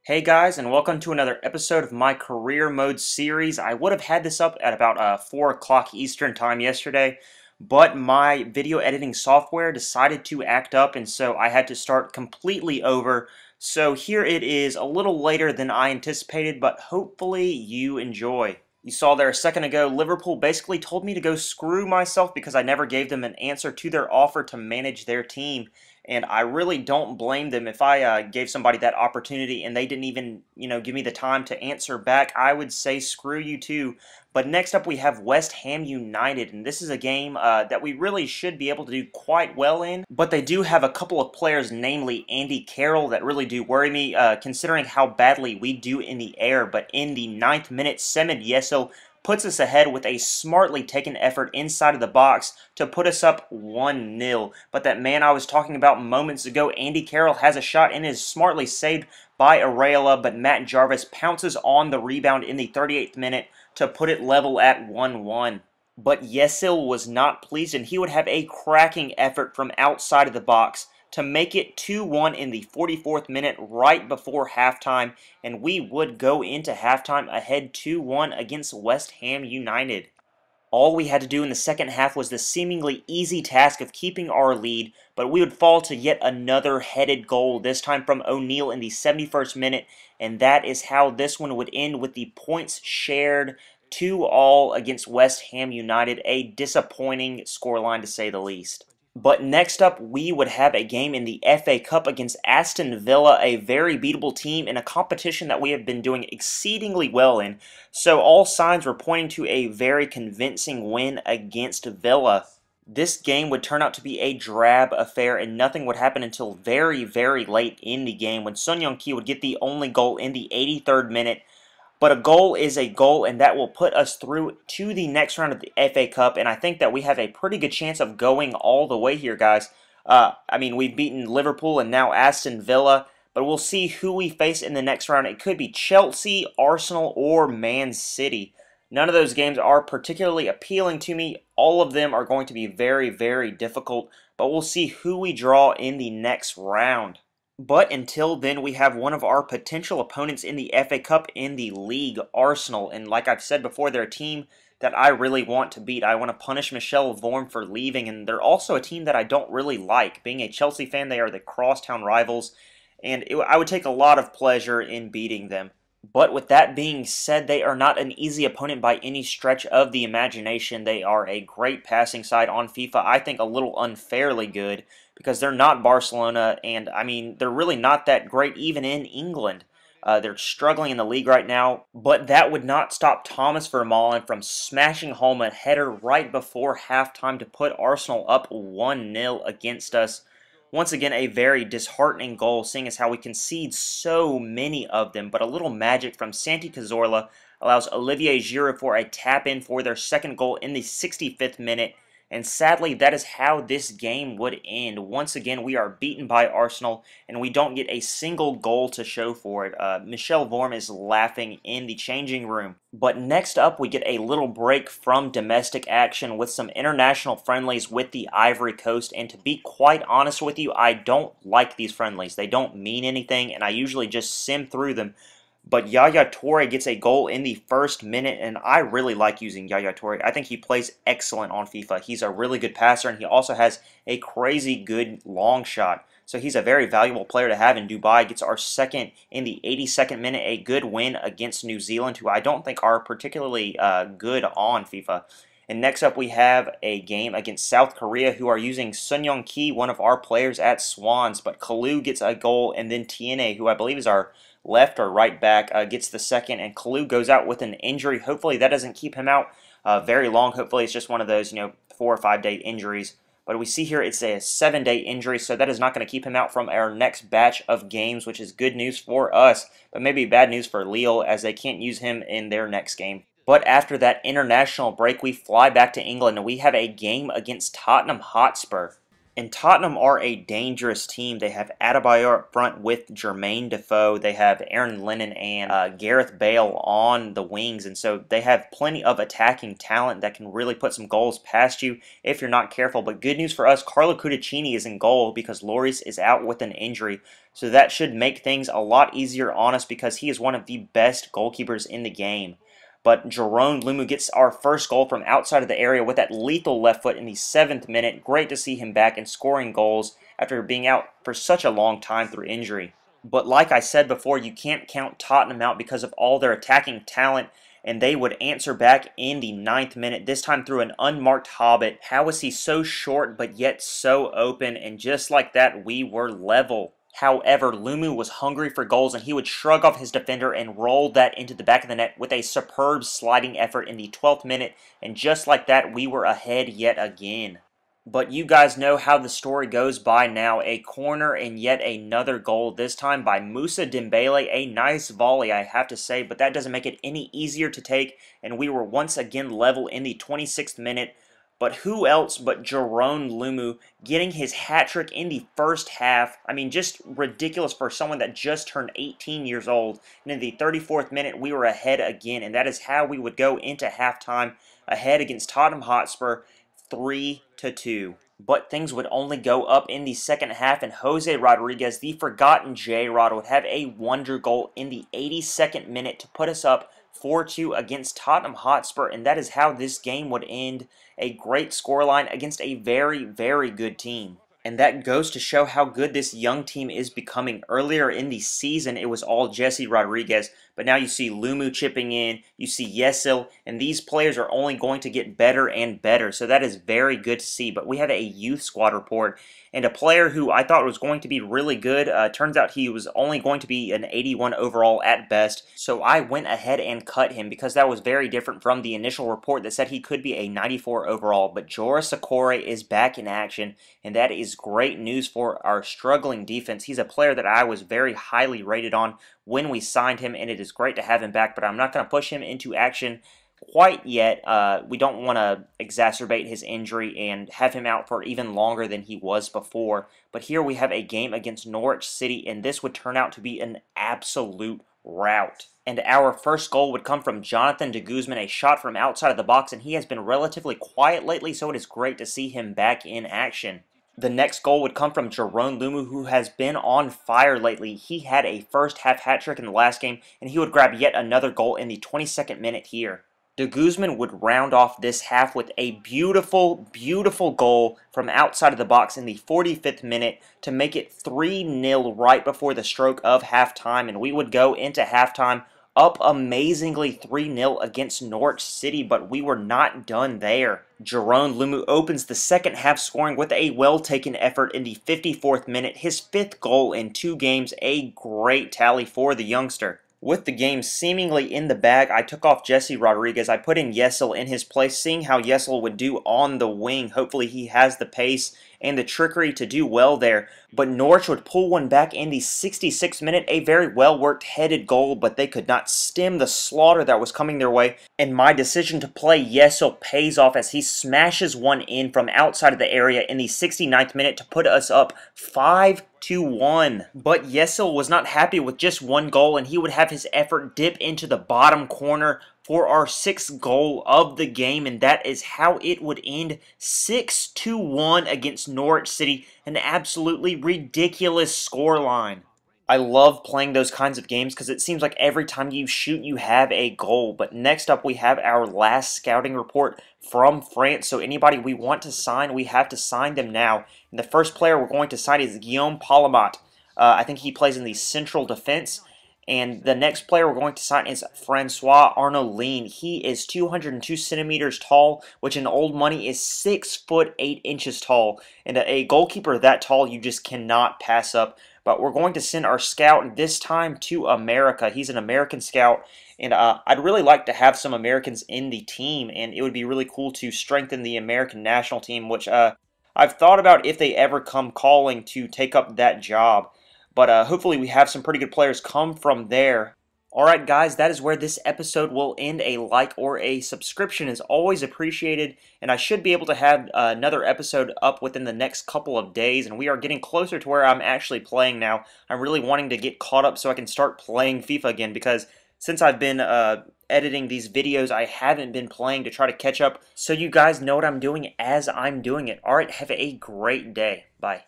Hey guys, and welcome to another episode of my career mode series. I would have had this up at about 4 o'clock Eastern time yesterday, but my video editing software decided to act up, and so I had to start completely over. So here it is, a little later than I anticipated, but hopefully you enjoy. You saw there a second ago, Liverpool basically told me to go screw myself because I never gave them an answer to their offer to manage their team. And I really don't blame them. If I gave somebody that opportunity and they didn't even, give me the time to answer back, I would say screw you too. But next up we have West Ham United, and this is a game that we really should be able to do quite well in. But they do have a couple of players, namely Andy Carroll, that really do worry me, considering how badly we do in the air. But in the 9th minute, Semed Yesel puts us ahead with a smartly taken effort inside of the box to put us up 1-0. But that man I was talking about moments ago, Andy Carroll, has a shot and is smartly saved by Areola, but Matt Jarvis pounces on the rebound in the 38th minute to put it level at 1-1. But Yesil was not pleased, and he would have a cracking effort from outside of the box to make it 2-1 in the 44th minute right before halftime, and we would go into halftime ahead 2-1 against West Ham United. All we had to do in the second half was the seemingly easy task of keeping our lead, but we would fall to yet another headed goal, this time from O'Neal in the 71st minute, and that is how this one would end, with the points shared 2-2 against West Ham United. A disappointing scoreline to say the least. But next up, we would have a game in the FA Cup against Aston Villa, a very beatable team in a competition that we have been doing exceedingly well in. So all signs were pointing to a very convincing win against Villa. This game would turn out to be a drab affair, and nothing would happen until very, very late in the game, when Son Young-ki would get the only goal in the 83rd minute. But a goal is a goal, and that will put us through to the next round of the FA Cup, and I think that we have a pretty good chance of going all the way here, guys. We've beaten Liverpool and now Aston Villa, but we'll see who we face in the next round. It could be Chelsea, Arsenal, or Man City. None of those games are particularly appealing to me. All of them are going to be very, very difficult, but we'll see who we draw in the next round. But until then, we have one of our potential opponents in the FA Cup in the league, Arsenal. And like I've said before, they're a team that I really want to beat. I want to punish Michel Vorm for leaving, and they're also a team that I don't really like. Being a Chelsea fan, they are the crosstown rivals, and I would take a lot of pleasure in beating them. But with that being said, they are not an easy opponent by any stretch of the imagination. They are a great passing side on FIFA. I think a little unfairly good, because they're not Barcelona, and they're really not that great even in England. They're struggling in the league right now, but that would not stop Thomas Vermaelen from smashing home a header right before halftime to put Arsenal up 1-0 against us. Once again, a very disheartening goal, seeing as how we concede so many of them, but a little magic from Santi Cazorla allows Olivier Giroud for a tap-in for their second goal in the 65th minute, and sadly, that is how this game would end. Once again, we are beaten by Arsenal, and we don't get a single goal to show for it. Michel Vorm is laughing in the changing room. But next up, we get a little break from domestic action with some international friendlies with the Ivory Coast. And to be quite honest with you, I don't like these friendlies. They don't mean anything, and I usually just sim through them. But Yaya Toure gets a goal in the first minute, and I really like using Yaya Toure. I think he plays excellent on FIFA. He's a really good passer, and he also has a crazy good long shot. So he's a very valuable player to have in Dubai. Gets our second in the 82nd minute, a good win against New Zealand, who I don't think are particularly good on FIFA. And next up, we have a game against South Korea, who are using Sun Young-ki, one of our players, at Swans. But Kalu gets a goal, and then Tiene, who I believe is our left or right back, gets the second, and Kalu goes out with an injury. Hopefully that doesn't keep him out very long. Hopefully it's just one of those 4 or 5 day injuries. But we see here it's a 7-day injury, so that is not going to keep him out from our next batch of games, which is good news for us, but maybe bad news for Lille, as they can't use him in their next game. But after that international break, we fly back to England, and we have a game against Tottenham Hotspur. And Tottenham are a dangerous team. They have Adebayor up front with Jermaine Defoe. They have Aaron Lennon and Gareth Bale on the wings. And so they have plenty of attacking talent that can really put some goals past you if you're not careful. But good news for us, Carlo Cudicini is in goal because Lloris is out with an injury. So that should make things a lot easier on us because he is one of the best goalkeepers in the game. But Jerome Lumu gets our first goal from outside of the area with that lethal left foot in the 7th minute. Great to see him back and scoring goals after being out for such a long time through injury. But like I said before, you can't count Tottenham out because of all their attacking talent, and they would answer back in the 9th minute, this time through an unmarked Hobbit. How was he so short but yet so open? And just like that, we were level. However, Lumu was hungry for goals, and he would shrug off his defender and roll that into the back of the net with a superb sliding effort in the 12th minute, and just like that, we were ahead yet again. But you guys know how the story goes by now. A corner and yet another goal, this time by Moussa Dembele. A nice volley, I have to say, but that doesn't make it any easier to take, and we were once again level in the 26th minute. But who else but Jerome Lumu getting his hat trick in the first half? I mean, just ridiculous for someone that just turned 18 years old. And in the 34th minute, we were ahead again. And that is how we would go into halftime, ahead against Tottenham Hotspur, 3-2. But things would only go up in the second half, and Jose Rodriguez, the forgotten J-Rod, would have a wonder goal in the 82nd minute to put us up 4-2 against Tottenham Hotspur, and that is how this game would end. A great scoreline against a very, very good team. And that goes to show how good this young team is becoming. Earlier in the season, it was all Jesse Rodriguez, but now you see Lumu chipping in, you see Yesil, and these players are only going to get better and better, so that is very good to see. But we have a youth squad report, and a player who I thought was going to be really good, turns out he was only going to be an 81 overall at best, so I went ahead and cut him because that was very different from the initial report that said he could be a 94 overall. But Joris Okore is back in action, and that is great news for our struggling defense. He's a player that I was very highly rated on when we signed him, and it is great to have him back, but I'm not going to push him into action quite yet. We don't want to exacerbate his injury and have him out for even longer than he was before. But here we have a game against Norwich City, and this would turn out to be an absolute rout. And our first goal would come from Jonathan de Guzman, a shot from outside of the box, and he has been relatively quiet lately, so it is great to see him back in action. The next goal would come from Jerome Lumu, who has been on fire lately. He had a first half hat trick in the last game, and he would grab yet another goal in the 22nd minute here. De Guzman would round off this half with a beautiful, beautiful goal from outside of the box in the 45th minute to make it 3-0 right before the stroke of halftime, and we would go into halftime up amazingly 3-0 against Norwich City, but we were not done there. Jerome Lumu opens the second half scoring with a well-taken effort in the 54th minute, his 5th goal in 2 games, a great tally for the youngster. With the game seemingly in the bag, I took off Jesse Rodriguez. I put in Yesil in his place, seeing how Yesil would do on the wing. Hopefully he has the pace and the trickery to do well there. But Norwich would pull one back in the 66th minute, a very well-worked headed goal, but they could not stem the slaughter that was coming their way. And my decision to play Yesil pays off as he smashes one in from outside of the area in the 69th minute to put us up 5-1. But Yesil was not happy with just one goal, and he would have his effort dip into the bottom corner for our 6th goal of the game, and that is how it would end 6-1 against Norwich City, an absolutely ridiculous scoreline. I love playing those kinds of games because it seems like every time you shoot you have a goal. But next up we have our last scouting report from France, so anybody we want to sign, we have to sign them now. And the first player we're going to sign is Guillaume Palamat. I think he plays in the central defense. And the next player we're going to sign is Francois Arnaud. He is 202 centimeters tall, which in old money is 6 foot 8 inches tall. And a goalkeeper that tall you just cannot pass up. But we're going to send our scout this time to America. He's an American scout, and I'd really like to have some Americans in the team, and it would be really cool to strengthen the American national team, which I've thought about if they ever come calling to take up that job. But hopefully we have some pretty good players come from there. Alright guys, that is where this episode will end. A like or a subscription is always appreciated, and I should be able to have another episode up within the next couple of days, and we are getting closer to where I'm actually playing now. I'm really wanting to get caught up so I can start playing FIFA again, because since I've been editing these videos, I haven't been playing to try to catch up, so you guys know what I'm doing as I'm doing it. Alright, have a great day. Bye.